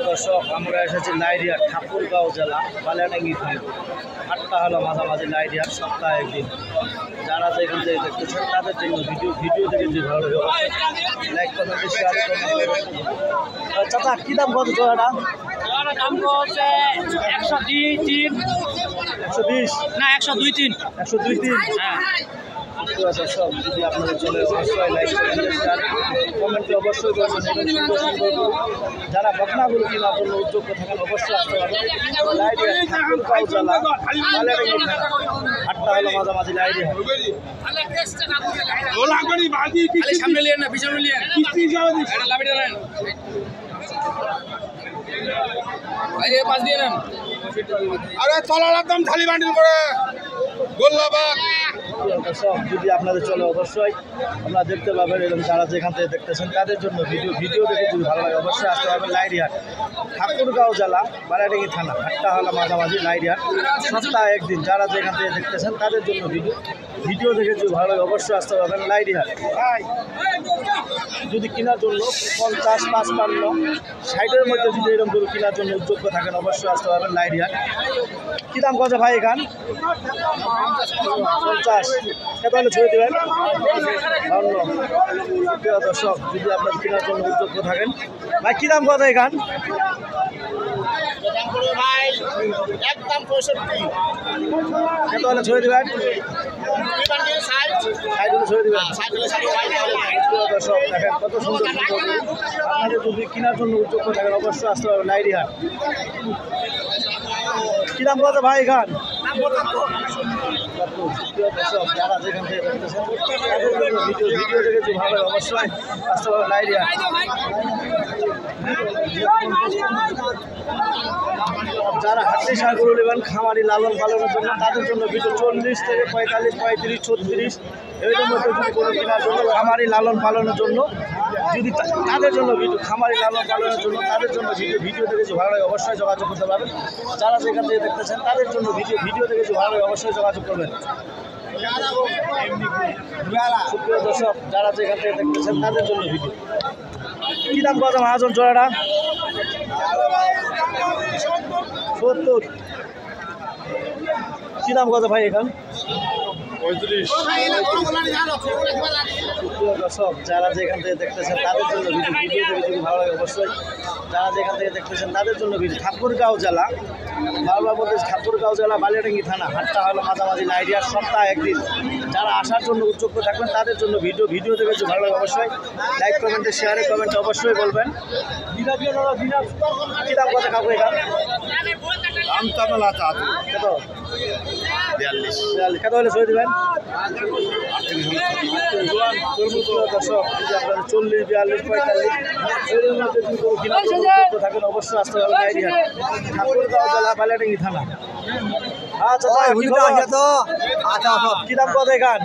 দর্শক, আমরা এসেছি লাইরিয়া ঠাকুরগাঁও জেলা বালিয়াডাঙ্গি থানা। হাটটা হলো মাঝামাঝি লাইরিয়ার সপ্তাহে একদিন। যারা যেখান থেকে দেখতেছেন তাদের জন্য ভিডিও থেকে যে ভালো লাইক কমেন্ট শেয়ার করবেন। চাচা কী দাম কত জোড়াটা? দাম হচ্ছে 102.3 120 না 102.3 102.3। হ্যাঁ দর্শক, যদি আপনাদের চলে অবশ্যই লাইক কমেন্টে অবশ্যই করবেন। যারা বকনাগুলো কেনার জন্য উদ্যোগ থাকেন অবশ্যই আসতে পারেন। লাইরিয়া ঠাকুরগাঁও জেলা বালিয়াডাঙ্গি থানা। হাটটা হলো মাঝামাঝি লাইরিয়া। সামনে লিয়ে না পিছনে লিয়ে পাঁচ দিয়ে নেন। আরে তলার একদম খালি বান্ডিল করে গোল্লাবাগ। দর্শক, যদি আপনাদের চলে অবশ্যই আপনারা দেখতে পাবেন এবং যারা যেখান থেকে দেখতেছেন তাদের জন্য ভিডিও দেখে যদি ভালো লাগে অবশ্যই আসতে পারবেন। লাইরিয়া ঠাকুরগাঁও জেলা বালিয়াডাঙ্গি থানা। হাটটা হলো মাঝামাঝি লাইরিয়া সপ্তাহে একদিন। যারা যেখান থেকে দেখতেছেন তাদের জন্য ভিডিও দেখে যদি ভালো লাগে অবশ্যই আসতে পারবেন। লাইরিয়া যদি কেনার জন্য 50, 55, 60-এর মধ্যে যদি এরকম গরু কেনার জন্য উদ্যোগ থাকেন অবশ্যই আসতে পারবেন। লাইরিয়া কী দাম কত ভাই এখান? 50 কত হলে ছড়ে দেবেন? 52। দর্শক, যদি আপনার কেনার জন্য উদ্যোগ থাকেন ভাই কী দাম কত এখান? একদম 65। কত হলে ছড়ে দেবেন? 60 ছড়ে দেবেন। দর্শক, দেখেন কত সুন্দর আপনাদের যদি কেনার জন্য উদ্যোগ থাকেন অবশ্যই আসতে পারবেন। লাইরিয়া কী দাম কত ভাই এখান? দর্শক, যারা যেখান থেকে দেখতেছেন ভিডিও দেখে যদি ভালো লাগে অবশ্যই আসতে পারবেন। লাইরিয়া যারা হাটে সার গরু নেবেন খামারি লালন পালনের জন্য তাদের জন্য ভিডিও 40 থেকে 45, 35, 36 এরকম মধ্যে যদি গরু কেনার জন্য খামারি লালন পালনের জন্য যদি তাদের জন্য খামারি লালন পালনের জন্য তাদের জন্য ভিডিও দেখে যদি ভালো লাগে অবশ্যই যোগাযোগ করতে পারবেন। যারা যেখান থেকে দেখতেছেন তাদের জন্য ভিডিও দেখে যদি ভালো লাগে অবশ্যই যোগাযোগ করবেন। সুপ্রিয় দর্শক, যারা যেখান থেকে দেখতেছেন তাদের জন্য ভিডিও। কী দাম কত মহাজন জোড়াটা? 70। কী দাম কত ভাই এখান? 35। দর্শক, যারা যেখান থেকে দেখতেছেন তাদের জন্য ভিডিও থেকে যদি ভালো লাগে অবশ্যই যারা যেখান থেকে দেখতেছেন তাদের জন্য ঠাকুরগাঁও জেলা বারবার বলতে ঠাকুরগাঁও জেলা বালিয়াডাঙ্গি থানা। হাটটা হলো মাঝামাঝি লাইরিয়ার সপ্তাহে একদিন। যারা আসার জন্য উদ্যোগ থাকবেন তাদের জন্য ভিডিও থেকে যদি ভালো লাগে অবশ্যই লাইক কমেন্টে কমেন্টে অবশ্যই বলবেন। কী দাম কত কাকু এখান? দাম তো না চাচ্ছ কত? 42। কত হলে ছড়ে দেবেন? দর্শক, যদি আপনারা 40, 42, 45 এর মধ্যে যদি কোনো কেনার জন্য উদ্যোগ থাকেন অবশ্যই আসতে পারবেন। লাইরিয়া ঠাকুরগাঁও জেলা বালিয়াডাঙ্গি থানা। আচ্ছা কী দাম কত এখান?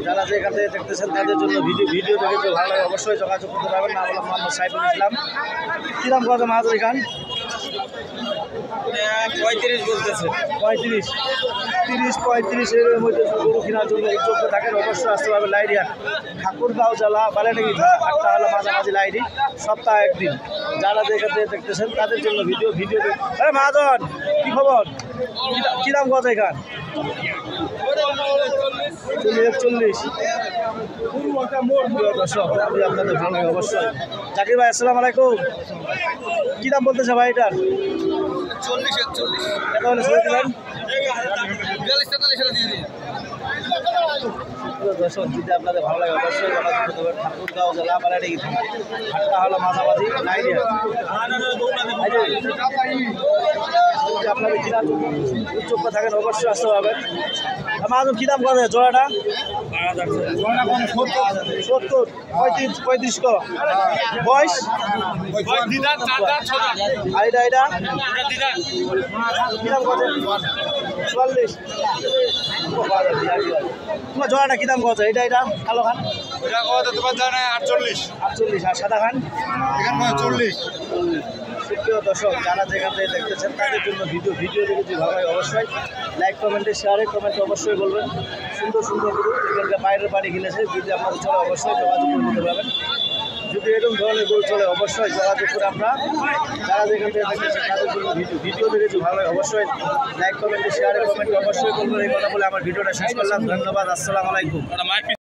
যারা যেখান থেকে দেখতেছেন তাদের জন্য ভিডিও দেখে ভালো লাগে অবশ্যই যোগাযোগ করতে পারবেন। না বললাম মোহাম্মদ সাইফুল ইসলাম। কী দাম কত মাহাজন এখান? 35 বলতেছে। 35, 30, 35 এর মধ্যে গরু কেনার জন্য উদ্যোগ থাকেন অবশ্যই আসতে পারবেন। লাইরিয়া ঠাকুরগাঁও জেলা বালিয়াডাঙ্গি থানা। হাটটা হলো মাঝামাঝি লাইরি সপ্তাহে একদিন। যারা যেখান থেকে দেখতেছেন তাদের জন্য ভিডিও মহাজন কী খবর? কী দাম কত এখান? 41। দর্শক, আপনাদের ভালো লাগে অবশ্যই। জাকির ভাই আসসালামু আলাইকুম। কী দাম বলতেছে ভাই এটার? 40। কত হলে ছড়ে দেবেন? 42-43 দর্শক, যদি আপনাদের ভালো লাগে অবশ্যই যোগাযোগ করতে পারেন। ঠাকুরগাঁও জেলা বালিয়াডাঙ্গি থানা। হাটটা হলো মাঝামাঝি লাইরিয়া। যদি আপনাদের কেনার জন্য উদ্যোগ থাকেন অবশ্যই আসতে পারবেন। মাহাজন কী দাম করে জোড়াটা? 70, 35 কো বয়স আইডা কী দাম করে? 44। তোমার জোড়াটা কী দাম কত? এটা কালো খান তোমার জানে 48। 48 আর সাদা খান এখানে 40। সুপ্রিয় দর্শক যারা যেখান থেকে দেখতেছেন তাদের জন্য ভিডিও দেখে যদি ভালো হয় অবশ্যই লাইক কমেন্টে শেয়ারে কমেন্টে অবশ্যই বলবেন। সুন্দর সুন্দর গরু এখানকার বাইরের বাড়ি কিনেছে, যদি আপনাদের চলে অবশ্যই যোগাযোগ করে নিতে পারবেন। যদি এরকম ধরনের গরু চলে অবশ্যই যোগাযোগ করে আমরা যারা যেখান থেকে দেখতেছেন তাদের জন্য ভিডিও দেখে যদি ভালো হয় অবশ্যই লাইক কমেন্টে শেয়ারে কমেন্টে অবশ্যই বলবেন। এই কথা বলে আমার ভিডিওটা শেষ করলাম। ধন্যবাদ, আসসালামু আলাইকুম।